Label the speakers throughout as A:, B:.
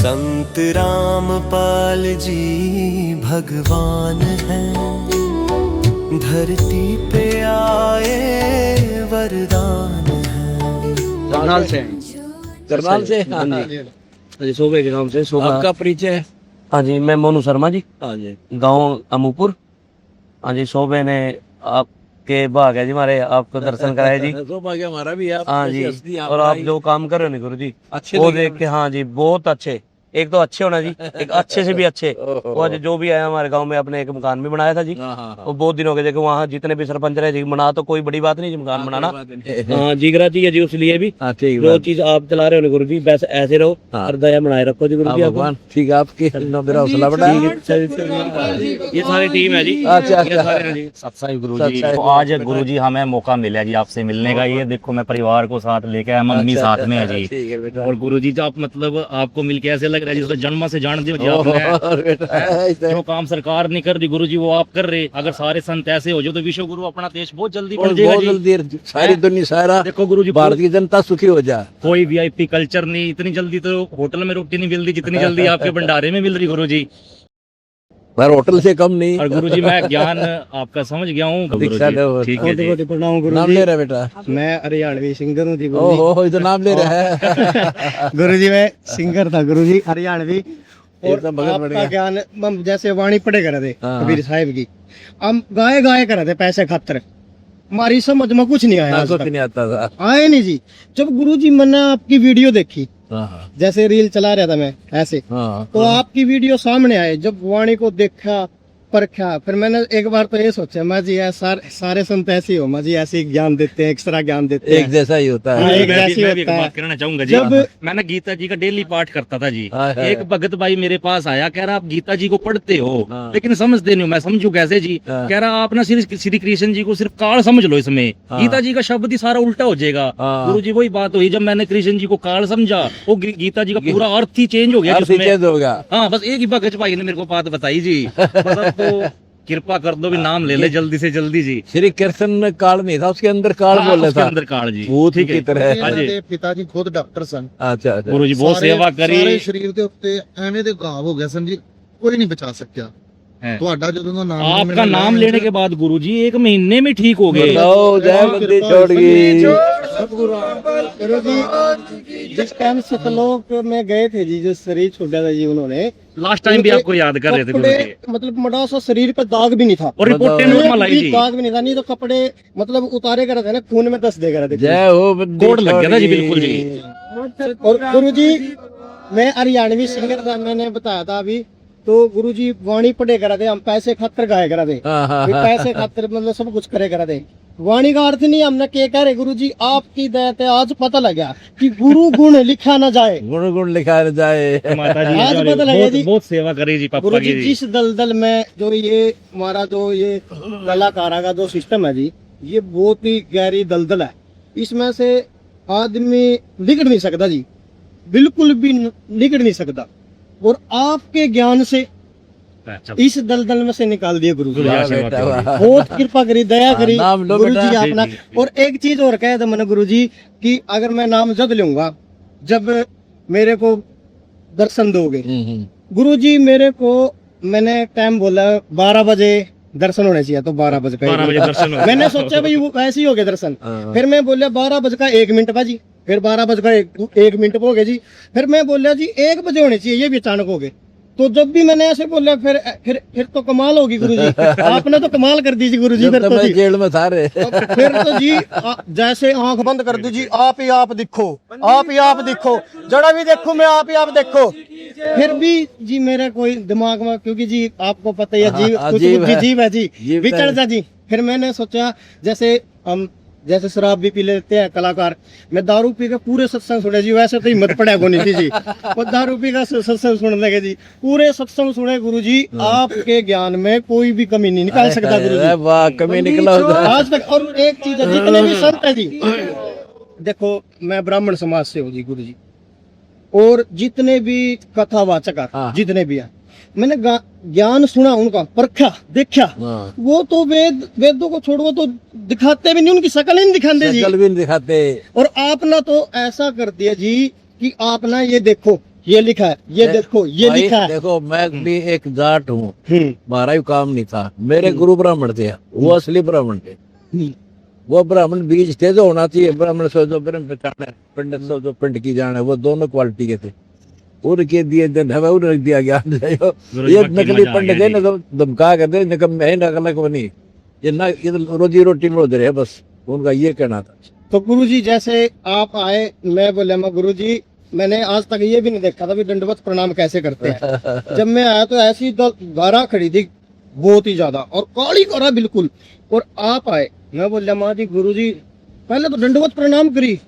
A: संत रामपाल जी भगवान हैं, धरती पे आए वरदान हैं।
B: करनाल से
C: करनाल से।
B: हाँ जी, शोभे के नाम से शोभा।
C: आपका परिचय?
B: हाँ जी, मैं मोनू शर्मा जी,
C: हाँ जी,
B: गांव अमूपुर। हाँ जी, शोभे ने आपके भाग है जी हमारे, आपको दर्शन कराए जी।
C: सौभाग्य हमारा भी है।
B: हाँ जी, और आप जो काम कर रहे हो ना गुरु जी,
C: अच्छे
B: वो
C: लगे
B: देख के, हाँ जी, बहुत अच्छे। एक तो अच्छे होना जी, एक अच्छे से भी अच्छे। वो आज जो भी आया हमारे गांव में, अपने एक मकान भी बनाया था जी। वो बहुत दिन हो गए, देखो वहाँ जितने भी सरपंच रहे जी, बना तो कोई बड़ी बात नहीं जी मकान बनाना। हाँ, जिगरा चाहिए जी उसलिए भी। जो चीज आप चला रहे हो गुरु जी, बस ऐसे रहो और दया बनाए रखो जी गुरु जी।
C: भगवान ठीक है, आपकी मेरा हौसला बढ़ा।
B: ये सारी टीम है जी।
C: अच्छा
D: सत्संग गुरु जी, तो आज गुरु जी हमें मौका मिला जी आपसे मिलने का। ये देखो मैं परिवार को साथ लेके आया, मम्मी साथ में है जी।
C: ठीक है बेटा।
D: और गुरु जी तो आप मतलब आपको मिलके ऐसे लग रहा है जिसको जन्म से जान दिया जी आपने। जो काम सरकार नहीं कर रही गुरु जी, वो आप कर रहे। अगर सारे संत ऐसे हो जाओ तो विश्व गुरु अपना देश बहुत जल्दी बढ़ जाएगा
C: बहुत
D: जी।
C: जल्दी सारी दुनिया, सारा
D: देखो गुरु जी,
C: भारत की जनता सुखी हो जाए।
D: कोई वीआईपी कल्चर नहीं, इतनी जल्दी तो होटल में रोटी नहीं मिलती जितनी जल्दी आपके भंडारे में मिल रही गुरु जी।
C: पर होटल से कम नहीं।
D: और गुरु जी मैं ज्ञान आपका समझ गया हूँ गुरु
C: दीक्षा
D: जी।
C: लो।
D: ठीक है जी।
C: नाम ले रहा बेटा?
E: मैं हरियाणवी सिंगर हूँ जी गुरु
C: ओहो, ये तो नाम ले रहा है।
E: जी। गुरु जी मैं सिंगर था गुरु जी, हरियाणवी। और
C: एकदम भगत बढ़
E: आपका
C: गया।
E: ज्ञान हम जैसे वाणी पढ़े करे थे
C: हाँ।
E: कबीर साहिब की, हम गाए गाए करे थे पैसे खातर। हमारी समझ में कुछ नहीं आया आज
C: कुछ
E: तक।
C: नहीं आता था।
E: आए नहीं जी। जब गुरु जी मैंने आपकी वीडियो देखी,
C: हाँ
E: जैसे रील चला रहा था मैं ऐसे,
C: हाँ
E: तो आपकी वीडियो सामने आए। जब वाणी को देखा, परखा, फिर मैंने एक बार तो ये सोचा मैं जी सारे संत ऐसे ही हो, मैं जी ऐसे ही ज्ञान देते हैं, एक्स्ट्रा ज्ञान देते हैं।
C: एक जैसा ही होता
E: हाँ,
C: है।
E: एक जैसी
D: मैं भी एक
E: होता है।
D: बात कहना चाहूंगा जी।
E: जब
D: मैंने गीता जी का डेली पाठ करता था जी।
C: हाँ, हाँ।
D: एक भगत भाई मेरे पास आया, कह रहा आप गीता जी को पढ़ते हो
C: हाँ।
D: लेकिन समझते नहीं हो। मैं समझू कैसे जी?
C: हाँ।
D: कह रहा आप ना श्री कृष्ण जी को सिर्फ काल समझ लो, इसमें
C: हाँ।
D: गीता जी का शब्द ही सारा उल्टा हो जाएगा।
C: हाँ।
D: गुरु जी वही बात हुई, जब मैंने कृष्ण जी को काल समझा, वो गीता जी का पूरा अर्थ ही चेंज हो गया
C: हर
D: जिसमें।
C: चीज होगा।
D: हाँ, बस एक ही भगत भाई ने मेरे को बात बताई जी। बस अब तो कृपा कर दो भी, नाम ले ले जल्दी से जल्दी जी।
C: श्री कृष्ण काल नहीं था, उसके अंदर काल
D: हाँ,
C: बोला
D: उसके
C: था।
D: अंदर काल जी।
C: भूत
D: ठीक
C: की
D: है।
C: तरह।
D: हाँ जी।
F: ਪਿਤਾ ਜੀ ਖੁਦ ਡਾਕਟਰ ਸਨ।
C: अच्छा अच्छा।
D: गुरु जी बहुत सेवा करी।
F: ਸਾਰੇ ਸਰੀਰ ਦੇ ਉੱਤੇ ਐਵੇਂ ਦੇ ਘਾਵ ਹੋ ਗਿਆ ਸਨ ਜੀ, ਕੋਈ ਨਹੀਂ ਬਚਾ ਸਕਿਆ।
D: है।
F: ਤੁਹਾਡਾ ਜਦੋਂ ਦਾ ਨਾਮ
D: आपका नाम लेने के बाद गुरु जी 1 महीने में ठीक हो गए।
C: बताओ, जय बंदी छोड़ गई।
E: गुरु जी जिस टाइम सतलोक में गए थे जी, जो शरीर छोड़ा था जी उन्होंने,
D: लास्ट टाइम भी आपको याद कर रहे थे गुरु
E: कपड़े
D: जी।
E: मतलब मड़ा सा शरीर पे दाग भी नहीं था,
D: और रिपोर्टें
C: बताओ।
D: नॉर्मल आई
E: एक भी
D: थी।
E: दाग भी नहीं था। नहीं तो कपड़े मतलब उतारे कर थे ना, खून में दस दे कर थे।
C: जय हो बंदी
D: कोड लग गया था जी,
C: छोड़
D: बिल्कुल
C: गई।
D: जी।
E: और गुरु जी मैं हरियाणवी सिंगर था, मैंने बताया था अभी। तो गुरु जी वाणी पढ़े करा थे, हम पैसे खातर गाए करा थे।
C: हाँ, हाँ,
E: भी
C: हाँ।
E: पैसे खातर मतलब सब कुछ करे करा थे। वाणी का अर्थ नहीं हमने के कह रहे गुरु जी, आपकी दया से आज पता लगा कि गुरु गुण लिखा न जाए।
C: गुण गुण लिखा न जाए।
D: माता जी
E: आज
D: ने
E: पता लगा जी।
D: बहुत सेवा करी जी पापा
E: गुरु
D: की
E: जी
D: जी।
E: जिस दलदल में जो ये हमारा जो ये कलाकारा का जो सिस्टम है जी, ये बहुत ही गहरी दलदल है। इसमें से आदमी निकल नहीं सकता जी, बिल्कुल भी निकल नहीं सकता। और आपके ज्ञान से
D: अच्छा,
E: इस दलदल में से निकाल दिए गुरु जी।
D: गुरु जी
C: वाह
D: आशीर्वाद
C: बेटा,
D: करो।
C: वाह।
E: बहुत कृपा करी, दया करी
C: नाम लो
E: गुरु
C: बेटा।
E: जी अपना।
D: जी, जी।
E: और एक चीज और कहे था मैंने गुरु जी कि अगर मैं नाम जब लूंगा, जब मेरे को दर्शन दोगे गुरु जी, मेरे को मैंने टाइम बोला 12 बजे दर्शन होने चाहिए, तो 12 बजे
D: 12 बजे दर्शन हो गए।
E: मैंने सोचा भाई वो ऐसे ही हो गए दर्शन।
C: हाँ।
E: फिर मैं बोलिया 12 बज का 1 मिनट बाजी, फिर 12 बज का 1 मिनट हो गए जी। फिर मैं बोलिया जी 1 बजे होने चाहिए, ये भी अचानक हो गए। तो जब भी मैंने ऐसे बोला, फिर तो कमाल होगी गुरु जी। आपने तो कमाल कर दी जी गुरु जी।
C: जब
E: फिर
C: तो
E: तो
C: मैं
E: जी
C: जेल में था रे।
E: फिर तो जी जैसे आंख बंद कर दी जी, आप ही आप दिखो, आप ही आप दिखो, जड़ा भी देखो मैं, आप ही आप देखो। फिर भी जी मेरा कोई दिमाग में, क्योंकि जी आपको पता ही है जी,
C: हाँ,
E: कुछ
C: जीव
E: बुद्धि
C: है।
E: जीव है जी,
C: जीव
E: विचल
C: है।
E: जा जी। फिर मैंने सोचा जैसे हम जैसे शराब भी पी लेते हैं कलाकार, मैं दारू पी के पूरे सत्संग सुने जी। वैसे तो हिम्मत पड़ा को नहीं थी जी, वो दारू पी का सत्संग सुनने लगे जी। पूरे सत्संग सुने गुरु जी। आपके ज्ञान में कोई भी कमी नहीं निकाल सकता गुरु
C: अरे
E: जी,
C: वाह, कमी निकला होता है।
E: आज तक। और एक चीज है, जितने भी संत है जी, देखो मैं ब्राह्मण समाज से हूँ जी गुरु जी, और जितने भी कथावाचक है,
C: हाँ।
E: जितने भी है, मैंने ज्ञान सुना, उनका परखा देखा।
C: हाँ।
E: वो तो वेदों को छोड़ो तो दिखाते भी नहीं, उनकी शकल ही नहीं दिखाते जी।
C: शकल भी नहीं दिखाते।
E: और आपने तो ऐसा कर दिया जी कि आप ना ये देखो ये लिखा है, ये देखो ये
C: भाई,
E: लिखा है।
C: देखो मैं भी एक जाट हूँ, हमारा भी काम नहीं था। मेरे
E: हम्म।
C: गुरु ब्राह्मण थे, वो असली ब्राह्मण थे। वो ब्राह्मण बीज थे जो होना चाहिए, ब्राह्मण सो जो ब्रह्म पहचाने, पंडित सो जो पिंड की जाने, वो दोनों क्वालिटी के थे। उनके दिए दिन हमें उन्हें रख दिया गया। ये नकली पंडित है ना, तो धमका करते निकम है, नकल को नहीं, ये ना, ये तो रोजी रोटी में उधर है बस, उनका ये कहना था।
E: तो गुरुजी जैसे आप आए, मैं बोला मैं गुरुजी मैंने आज तक ये भी नहीं देखा था भी दंडवत प्रणाम कैसे करते हैं। जब मैं आया तो ऐसी गारा खड़ी थी बहुत ही ज्यादा, और काली गारा बिल्कुल। और आप आए, मैं बोला माँ जी गुरुजी पहले तो दंडवत प्रणाम करी,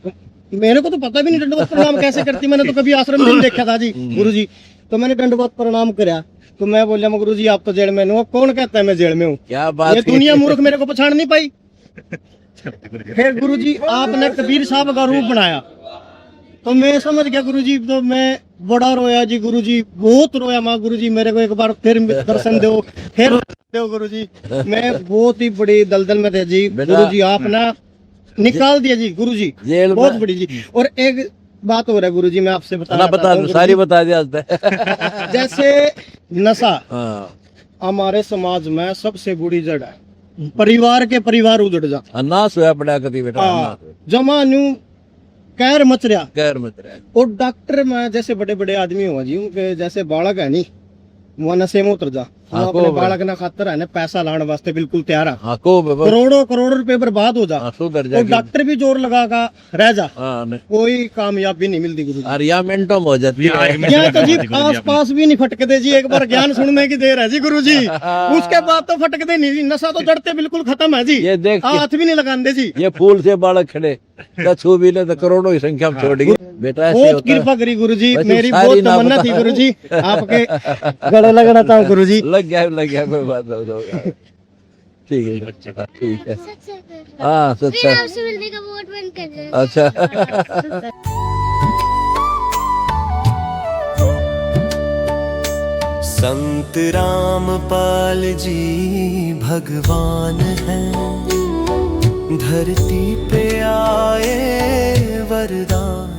E: मेरे को तो पता भी नहीं दंडवत प्रणाम कैसे करती, मैंने तो कभी आश्रम में नहीं देखा था जी गुरुजी। तो मैंने दंडवत प्रणाम कराया, तो मैं बोला गुरुजी आप तो जेल में हूँ। कौन कहता है मैं जेल में हूँ?
C: क्या बात
E: ये
C: है।
E: दुनिया मूर्ख मेरे को पछाड़ नहीं पाई। फिर गुरुजी आपने कबीर साहब का रूप बनाया, तो मैं समझ गया गुरुजी, तो मैं बड़ा रोया जी गुरुजी, बहुत रोया। माँ गुरुजी मेरे को एक बार फिर दर्शन दो, फिर दो गुरुजी। मैं बहुत ही बड़ी दलदल में थे जी गुरुजी, आप ना निकाल दिया जी गुरुजी,
C: जेल
E: बहुत
C: में।
E: बड़ी जी। और एक बात हो रहा है गुरुजी, मैं आपसे
C: ना बता दो, सारी बता दिया आज तक।
E: जैसे नशा
C: हाँ,
E: हमारे समाज में सबसे बुरी जड़ है, परिवार के परिवार उजड़ जा।
C: अन्नास हुआ पड़ा कभी बेटा,
E: हाँ, जमा न्यू कैर मच रहा।
C: कैर मत रहे।
E: और डॉक्टर में जैसे बड़े बड़े आदमी हुआ जी, उनके जैसे बालक है नी, वो नशे में उतर जा, वो
C: हाँ,
E: अपने
C: को
E: बालक ना खातर है ना पैसा लाने वास्ते बिल्कुल तैयार है।
C: हाँ, को
E: करोड़ों करोड़ रुपए बर्बाद हो जा,
C: सुधर
E: और
C: जाएगी।
E: डॉक्टर भी जोर लगा का रह जा,
C: हाँ, नहीं।
E: कोई कामयाबी नहीं मिलती गुरु
C: और या मिनटों में हो जाती है।
E: यहाँ तो जी आस पास भी नहीं फटकते जी, एक बार ज्ञान सुनने की देर है जी गुरु जी, उसके बाद तो फटकते नहीं जी, नशा तो जड़ते बिल्कुल खत्म है जी,
C: ये देख के-
E: हाथ भी नहीं लगाते जी।
C: ये फूल से बालक खड़े, कछु भी ले तो करोड़ों की संख्या में छोड़ गई बेटा, ऐसे
E: बहुत
C: होता है।
E: कृपा करी गुरु जी,
C: वैसे
E: मेरी
C: सारी
E: बहुत
C: ना
E: तमन्ना
C: बता।
E: थी गुरु जी आपके गले लगना था गुरु जी।
C: लग गया कोई बात नहीं होगा। ठीक है, ठीक है। हाँ,
G: फिर
C: सच्चा।
G: आपसे मिलने का वोट बंद कर दे।
C: अच्छा।
A: संत रामपाल जी भगवान हैं, धरती पे आए वरदान